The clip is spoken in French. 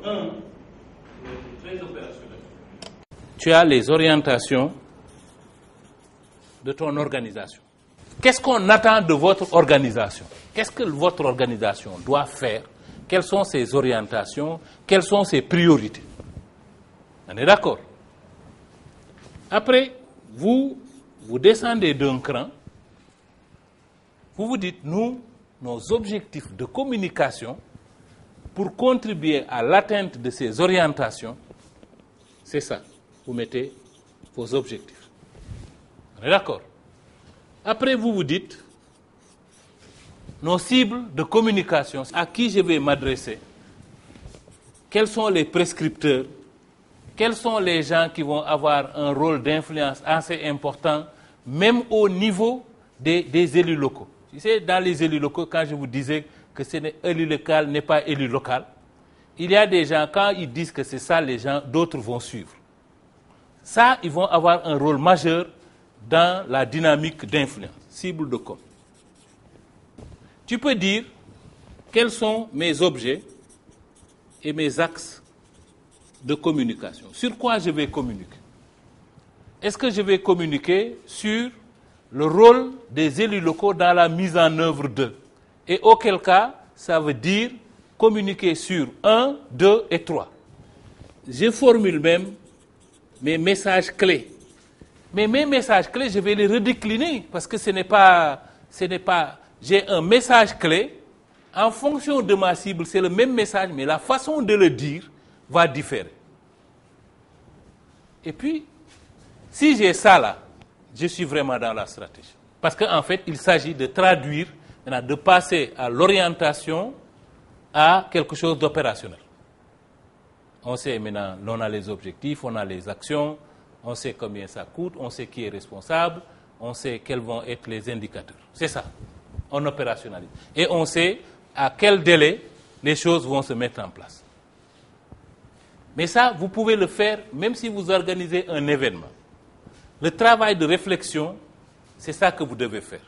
1, très opérationnel. Tu as les orientations de ton organisation. Qu'est-ce qu'on attend de votre organisation? Qu'est-ce que votre organisation doit faire? Quelles sont ses orientations? Quelles sont ses priorités? On est d'accord? Après, vous descendez d'un cran. Vous vous dites, nous, nos objectifs de communication pour contribuer à l'atteinte de ces orientations, c'est ça. Vous mettez vos objectifs. On est d'accord? Après, vous vous dites, nos cibles de communication, à qui je vais m'adresser, quels sont les prescripteurs, quels sont les gens qui vont avoir un rôle d'influence assez important, même au niveau des élus locaux. Tu sais, dans les élus locaux, quand je vous disais que élu local n'est pas élu local, il y a des gens, quand ils disent que c'est ça, les gens, d'autres vont suivre. Ça, ils vont avoir un rôle majeur dans la dynamique d'influence, cible de com. Tu peux dire quels sont mes objets et mes axes de communication. Sur quoi je vais communiquer? Est-ce que je vais communiquer sur le rôle des élus locaux dans la mise en œuvre d'eux? Et auquel cas, ça veut dire communiquer sur 1, 2 et 3. Je formule même mes messages clés. Mais mes messages clés, je vais les redécliner parce que ce n'est pas, j'ai un message clé, en fonction de ma cible, c'est le même message, mais la façon de le dire va différer. Et puis, si j'ai ça là, je suis vraiment dans la stratégie. Parce qu'en fait, il s'agit de traduire, de passer à l'orientation à quelque chose d'opérationnel. On sait maintenant, on a les objectifs, on a les actions, on sait combien ça coûte, on sait qui est responsable, on sait quels vont être les indicateurs. C'est ça, on opérationnalise. Et on sait à quel délai les choses vont se mettre en place. Mais ça, vous pouvez le faire même si vous organisez un événement. Le travail de réflexion, c'est ça que vous devez faire.